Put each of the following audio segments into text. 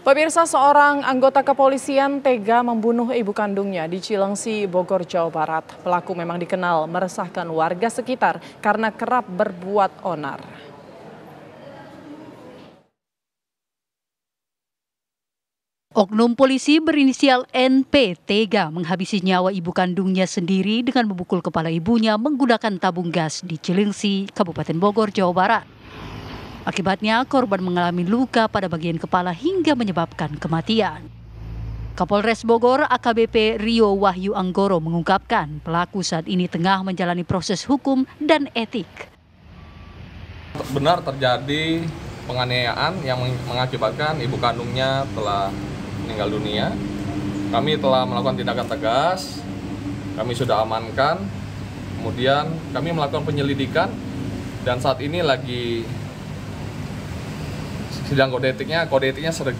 Pemirsa, seorang anggota kepolisian tega membunuh ibu kandungnya di Cilengsi, Bogor, Jawa Barat. Pelaku memang dikenal meresahkan warga sekitar karena kerap berbuat onar. Oknum polisi berinisial NP tega menghabisi nyawa ibu kandungnya sendiri dengan memukul kepala ibunya menggunakan tabung gas di Cilengsi, Kabupaten Bogor, Jawa Barat. Akibatnya korban mengalami luka pada bagian kepala hingga menyebabkan kematian. Kapolres Bogor AKBP Rio Wahyu Anggoro mengungkapkan pelaku saat ini tengah menjalani proses hukum dan etik. Benar terjadi penganiayaan yang mengakibatkan ibu kandungnya telah meninggal dunia. Kami telah melakukan tindakan tegas, kami sudah amankan, kemudian kami melakukan penyelidikan dan saat ini lagi sidang kode etiknya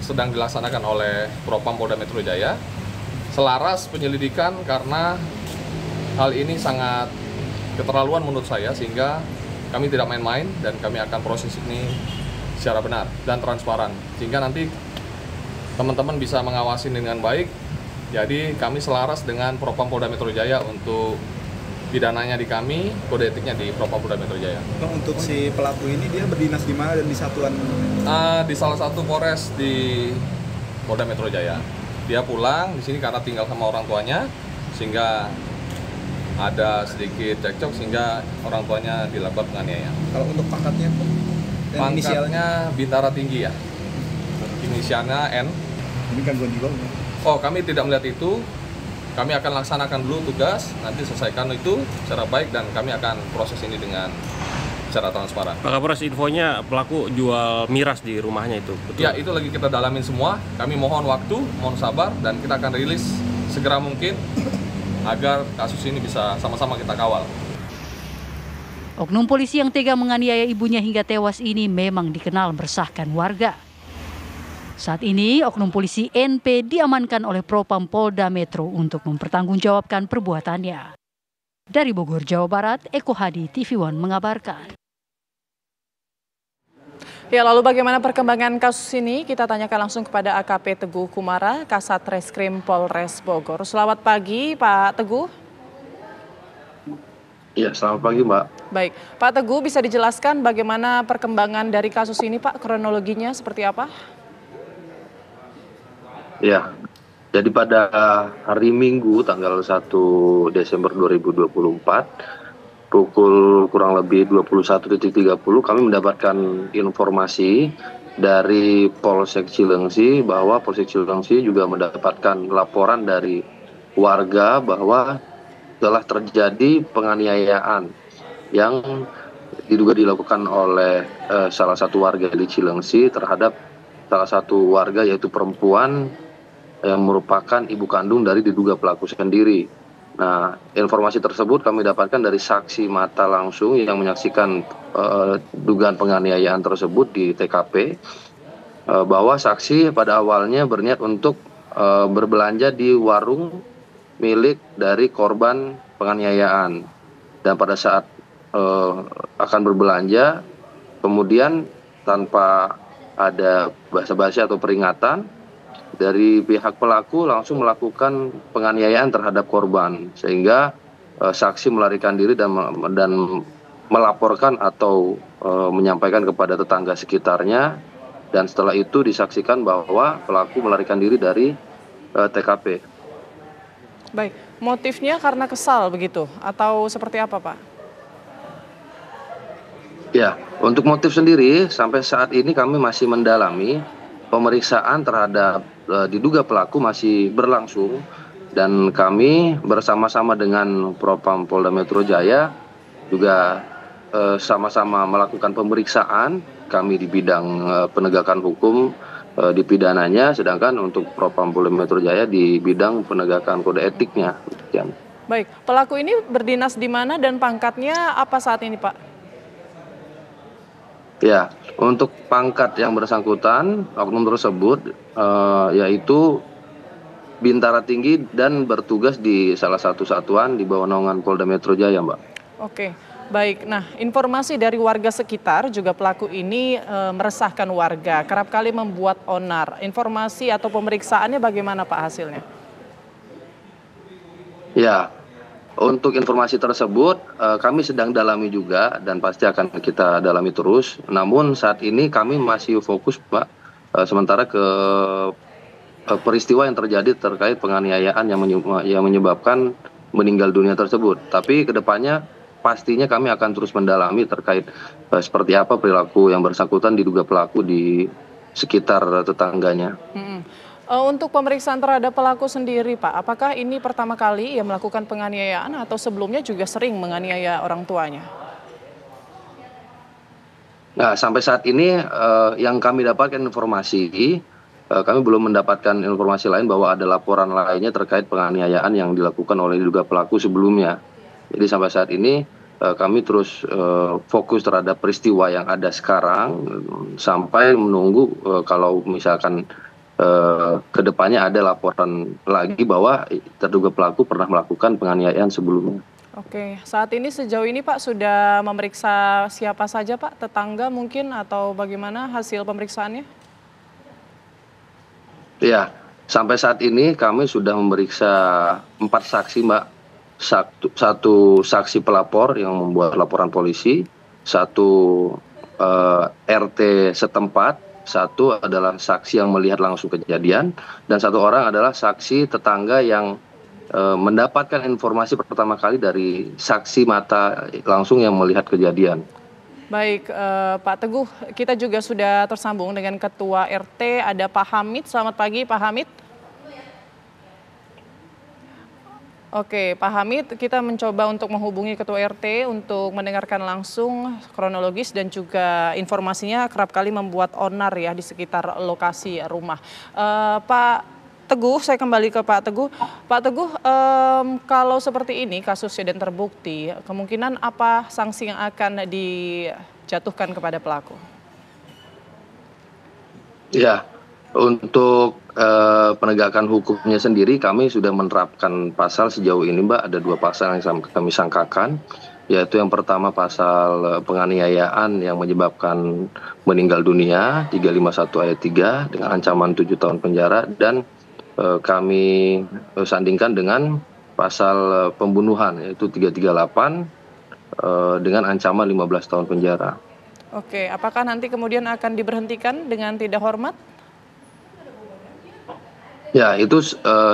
sedang dilaksanakan oleh Propam Polda Metro Jaya. Selaras penyelidikan karena hal ini sangat keterlaluan menurut saya, sehingga kami tidak main-main dan kami akan proses ini secara benar dan transparan, sehingga nanti teman-teman bisa mengawasi dengan baik. Jadi kami selaras dengan Propam Polda Metro Jaya untuk pidananya di kami, kode etiknya di Propam Polda Metro Jaya. Untuk si pelaku ini dia berdinas di mana dan di satuan? Di salah satu Polres di Polda Metro Jaya. Dia pulang di sini karena tinggal sama orang tuanya, sehingga ada sedikit cekcok sehingga orang tuanya dilakukan penganiayaan. Kalau untuk pangkatnya, pangkatnya Bintara Tinggi ya. Inisialnya N. Ini gangguan jiwa? Oh, kami tidak melihat itu. Kami akan laksanakan dulu tugas, nanti selesaikan itu secara baik dan kami akan proses ini dengan secara transparan. Pak Kapolres, infonya pelaku jual miras di rumahnya itu, betul? Ya, itu lagi kita dalamin semua. Kami mohon waktu, mohon sabar, dan kita akan rilis segera mungkin agar kasus ini bisa sama-sama kita kawal. Oknum polisi yang tega menganiaya ibunya hingga tewas ini memang dikenal meresahkan warga. Saat ini, oknum polisi NP diamankan oleh Propam Polda Metro untuk mempertanggungjawabkan perbuatannya. Dari Bogor, Jawa Barat, Eko Hadi, TV One mengabarkan. Ya, lalu bagaimana perkembangan kasus ini? Kita tanyakan langsung kepada AKP Teguh Kumara, Kasat Reskrim Polres Bogor. Selamat pagi, Pak Teguh. Ya, selamat pagi, Mbak. Baik, Pak Teguh, bisa dijelaskan bagaimana perkembangan dari kasus ini, Pak? Kronologinya seperti apa? Ya, jadi pada hari Minggu tanggal 1 Desember 2024, pukul kurang lebih 21.30 kami mendapatkan informasi dari Polsek Cilengsi bahwa Polsek Cilengsi juga mendapatkan laporan dari warga bahwa telah terjadi penganiayaan yang diduga dilakukan oleh salah satu warga di Cilengsi terhadap salah satu warga, yaitu perempuan yang merupakan ibu kandung dari diduga pelaku sendiri. Nah, informasi tersebut kami dapatkan dari saksi mata langsung yang menyaksikan dugaan penganiayaan tersebut di TKP, bahwa saksi pada awalnya berniat untuk berbelanja di warung milik dari korban penganiayaan. Dan pada saat akan berbelanja, kemudian tanpa ada basa-basi atau peringatan, dari pihak pelaku langsung melakukan penganiayaan terhadap korban, sehingga saksi melarikan diri dan melaporkan atau menyampaikan kepada tetangga sekitarnya, dan setelah itu disaksikan bahwa pelaku melarikan diri dari TKP. Baik, motifnya karena kesal begitu atau seperti apa, Pak? Ya, untuk motif sendiri sampai saat ini kami masih mendalami. Pemeriksaan terhadap diduga pelaku masih berlangsung dan kami bersama-sama dengan Propam Polda Metro Jaya juga sama-sama melakukan pemeriksaan. Kami di bidang penegakan hukum di pidananya, sedangkan untuk Propam Polda Metro Jaya di bidang penegakan kode etiknya. Baik, pelaku ini berdinas di mana dan pangkatnya apa saat ini, Pak? Ya, untuk pangkat yang bersangkutan, oknum tersebut yaitu Bintara Tinggi dan bertugas di salah satu satuan di bawah naungan Polda Metro Jaya, Mbak. Oke, Baik, nah informasi dari warga sekitar juga pelaku ini meresahkan warga, kerap kali membuat onar. Informasi atau pemeriksaannya bagaimana Pak hasilnya? Ya, untuk informasi tersebut kami sedang dalami juga dan pasti akan kita dalami terus. Namun saat ini kami masih fokus Pak, sementara ke peristiwa yang terjadi terkait penganiayaan yang menyebabkan meninggal dunia tersebut. Tapi kedepannya pastinya kami akan terus mendalami terkait seperti apa perilaku yang bersangkutan diduga pelaku di sekitar tetangganya. Untuk pemeriksaan terhadap pelaku sendiri Pak, apakah ini pertama kali ia melakukan penganiayaan atau sebelumnya juga sering menganiaya orang tuanya? Nah, sampai saat ini yang kami dapatkan informasi, kami belum mendapatkan informasi lain bahwa ada laporan lainnya terkait penganiayaan yang dilakukan oleh diduga pelaku sebelumnya. Jadi sampai saat ini kami terus fokus terhadap peristiwa yang ada sekarang sampai menunggu kalau misalkan kedepannya ada laporan lagi bahwa terduga pelaku pernah melakukan penganiayaan sebelumnya. Oke, saat ini sejauh ini Pak sudah memeriksa siapa saja Pak? Tetangga mungkin atau bagaimana hasil pemeriksaannya? Ya, sampai saat ini kami sudah memeriksa 4 saksi Mbak. Satu saksi pelapor yang membuat laporan polisi, satu RT setempat, satu adalah saksi yang melihat langsung kejadian, dan satu orang adalah saksi tetangga yang mendapatkan informasi pertama kali dari saksi mata langsung yang melihat kejadian. Baik, Pak Teguh, kita juga sudah tersambung dengan Ketua RT, ada Pak Hamid. Selamat pagi, Pak Hamid. Oke, Pak Hamid, kita mencoba untuk menghubungi Ketua RT untuk mendengarkan langsung kronologis dan juga informasinya kerap kali membuat onar ya di sekitar lokasi rumah. Pak Teguh, saya kembali ke Pak Teguh. Pak Teguh, kalau seperti ini kasusnya dan terbukti, kemungkinan apa sanksi yang akan dijatuhkan kepada pelaku? Ya, untuk penegakan hukumnya sendiri kami sudah menerapkan pasal sejauh ini Mbak, ada 2 pasal yang kami sangkakan, yaitu yang pertama pasal penganiayaan yang menyebabkan meninggal dunia 351 ayat 3 dengan ancaman 7 tahun penjara, dan kami sandingkan dengan pasal pembunuhan yaitu 338 dengan ancaman 15 tahun penjara. Oke, apakah nanti kemudian akan diberhentikan dengan tidak hormat? Ya, itu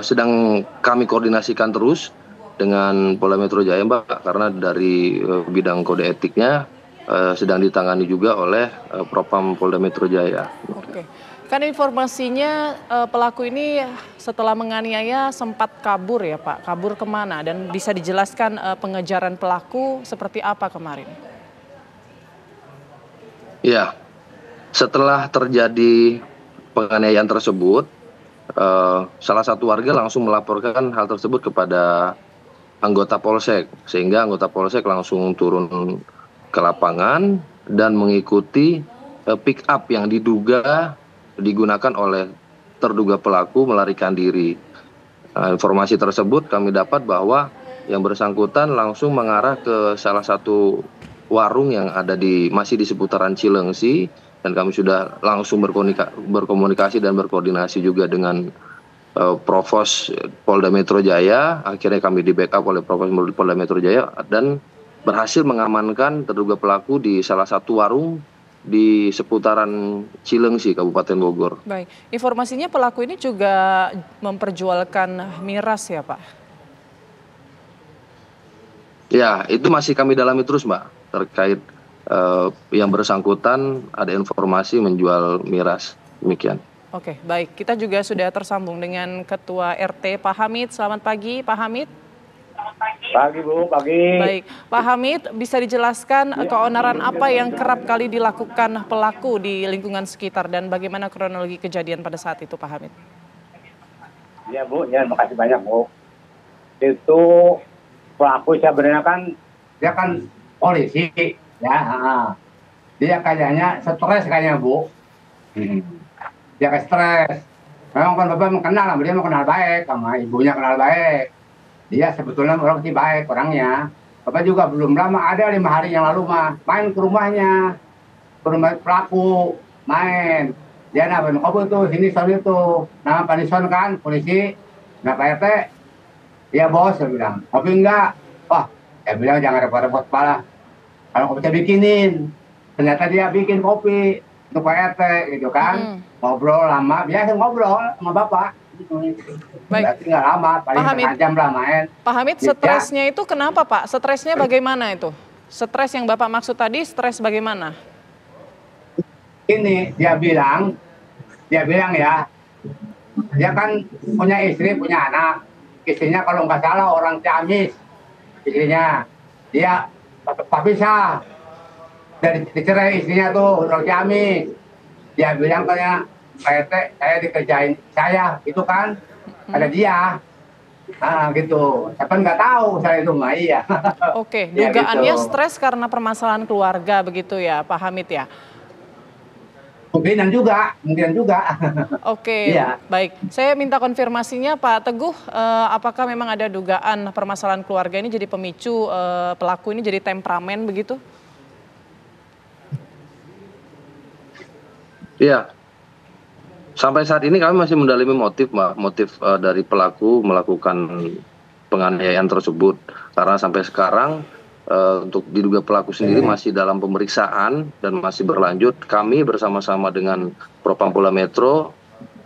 sedang kami koordinasikan terus dengan Polda Metro Jaya Mbak, karena dari bidang kode etiknya sedang ditangani juga oleh Propam Polda Metro Jaya. Oke, kan informasinya pelaku ini setelah menganiaya sempat kabur ya Pak, kabur kemana dan bisa dijelaskan pengejaran pelaku seperti apa kemarin? Ya, setelah terjadi penganiayaan tersebut, salah satu warga langsung melaporkan hal tersebut kepada anggota Polsek, sehingga anggota Polsek langsung turun ke lapangan dan mengikuti pick up yang diduga digunakan oleh terduga pelaku melarikan diri. Informasi tersebut kami dapat bahwa yang bersangkutan langsung mengarah ke salah satu warung yang ada masih di seputaran Cilengsi, dan kami sudah langsung berkomunikasi dan berkoordinasi juga dengan Provos Polda Metro Jaya. Akhirnya kami di backup oleh Provos Polda Metro Jaya dan berhasil mengamankan terduga pelaku di salah satu warung di seputaran Cilengsi, Kabupaten Bogor. Baik, informasinya pelaku ini juga memperjualkan miras ya Pak? Ya, itu masih kami dalami terus Mbak, terkait yang bersangkutan ada informasi menjual miras, demikian. Oke, baik. Kita juga sudah tersambung dengan Ketua RT Pak Hamid. Selamat pagi Pak Hamid. Pagi Bu, pagi. Baik, Pak Hamid, bisa dijelaskan keonaran apa yang kerap kali dilakukan pelaku di lingkungan sekitar dan bagaimana kronologi kejadian pada saat itu Pak Hamid? Ya Bu, ya makasih banyak Bu. Itu pelaku sebenarnya kan, dia kan polisi. Ya, dia kayaknya stres kayaknya Bu. Dia kayak stres. Memang kan Bapak mengenal, dia mau kenal baik sama ibunya, kenal baik. Dia sebetulnya orang sih baik orangnya. Bapak juga belum lama, ada 5 hari yang lalu mah main ke rumahnya, ke rumah pelaku, main. Dia nawarin kopi tuh, sini son itu. Nama Pak Nison kan, polisi. Nah Pak RT, iya bos, saya bilang. Kopi enggak? Wah, saya bilang jangan repot-repot kepala. Kalau kopi saya bikinin. Ternyata dia bikin kopi untuk Pak RT gitu kan. Ngobrol lama, biasa ngobrol sama Bapak. Baik. Berarti nggak lama, paling setengah jam lah main. Pak Hamid, stresnya itu kenapa Pak? Stresnya bagaimana itu? Stres yang Bapak maksud tadi, stres bagaimana? Ini dia bilang ya, dia kan punya istri, punya anak. Istrinya kalau nggak salah orang Ciamis, istrinya. Dia pisah dari dicerai istrinya tuh orang Ciamis. Dia bilang kayak Pak RT, saya dikerjain saya, itu kan ada dia. Nah gitu, saya kan nggak tahu saya itu mah iya. Oke, Ya, dugaannya gitu. stres karena permasalahan keluarga begitu ya Pak Hamid ya? Mungkinan juga. Oke, Iya. baik. Saya minta konfirmasinya Pak Teguh, apakah memang ada dugaan permasalahan keluarga ini jadi pemicu pelaku ini jadi temperamen begitu? Iya. Sampai saat ini kami masih mendalami motif, Mbak. Motif dari pelaku melakukan penganiayaan tersebut. Karena sampai sekarang untuk diduga pelaku sendiri masih dalam pemeriksaan dan masih berlanjut. Kami bersama-sama dengan Propam Polda Metro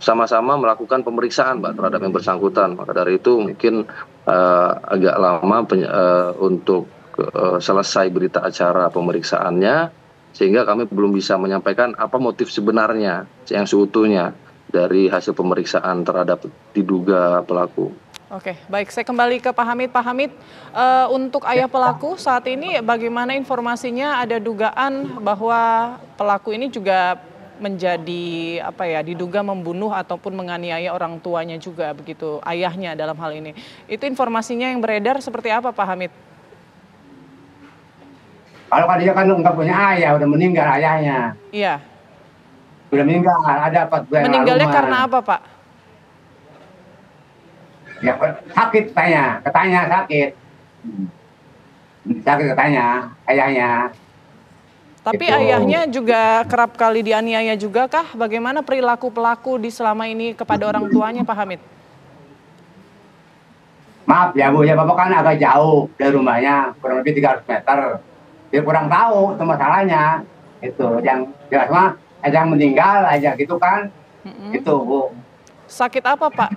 sama-sama melakukan pemeriksaan, Mbak, terhadap yang bersangkutan. Maka dari itu mungkin agak lama untuk selesai berita acara pemeriksaannya, sehingga kami belum bisa menyampaikan apa motif sebenarnya yang seutuhnya dari hasil pemeriksaan terhadap diduga pelaku. Oke, baik. Saya kembali ke Pak Hamid. Pak Hamid, untuk ayah pelaku saat ini bagaimana informasinya? Ada dugaan bahwa pelaku ini juga menjadi diduga membunuh ataupun menganiaya orang tuanya juga begitu, ayahnya dalam hal ini. Itu informasinya yang beredar seperti apa Pak Hamid? Kalau dia kan nggak punya ayah, udah meninggal ayahnya. Iya. Udah meninggal, ada 4 bulan Meninggalnya lalu, karena apa Pak? Ya sakit katanya sakit. Sakit katanya, ayahnya. Tapi Itu. ayahnya juga kerap kali dianiaya juga kah? Bagaimana perilaku pelaku di selama ini kepada orang tuanya Pak Hamid? Maaf ya Bu, ya Bapak kan agak jauh dari rumahnya, kurang lebih 300 meter. Dia kurang tahu itu masalahnya. Itu yang jelas mah yang meninggal aja gitu kan. Itu Bu. Sakit apa Pak?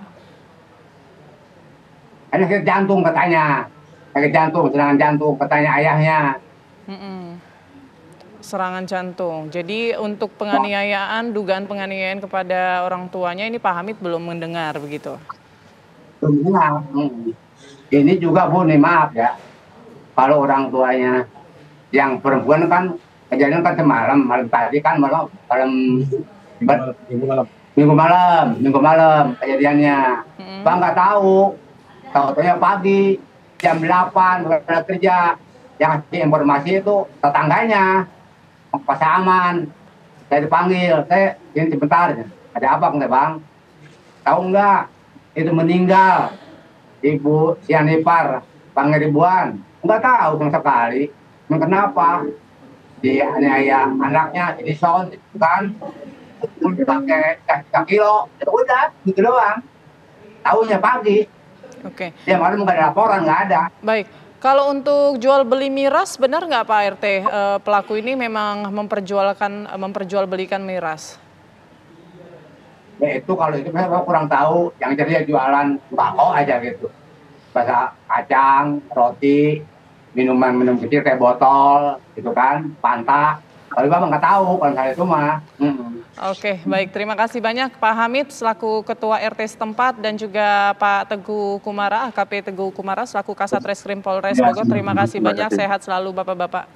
Ada sakit jantung katanya. Sakit jantung, serangan jantung katanya ayahnya. Serangan jantung. Jadi untuk penganiayaan, dugaan penganiayaan kepada orang tuanya ini Pak Hamid belum mendengar begitu? Belum mendengar. Ini juga Bu, nih maaf ya. Kalau orang tuanya yang perempuan kan kejadian kan semalam, malam tadi kan minggu malam kejadiannya. Bang nggak tahu, tahu-tahunya pagi jam 8 berangkat kerja. Yang ngasih informasi itu tetangganya, Pak Saman. Saya dipanggil, ini sebentar, ada apa enggak Bang? Tahu nggak? Itu meninggal Ibu Sianipar Pangeribuan. Nggak tahu sama sekali. Kenapa? Dia aniaya anaknya jadi son kan, pakai 3 kilo, itu udah gitu doang. Tahunya pagi. Oke. Dia malam nggak ada laporan, nggak ada. Baik. Kalau untuk jual beli miras benar nggak Pak RT? Pelaku ini memang memperjualbelikan miras? Ya itu kalau itu saya kurang tahu. Yang jadi dia jualan tembakau aja gitu. Bahasa kacang, roti, minum kecil kayak botol gitu kan, Fanta. Kalau Bapak nggak tahu kalau saya itu mah. Oke, baik. Terima kasih banyak Pak Hamid selaku Ketua RT setempat dan juga Pak Teguh Kumara, AKP Teguh Kumara selaku Kasat Reskrim Polres Bogor. Terima kasih banyak. Sehat selalu Bapak-bapak.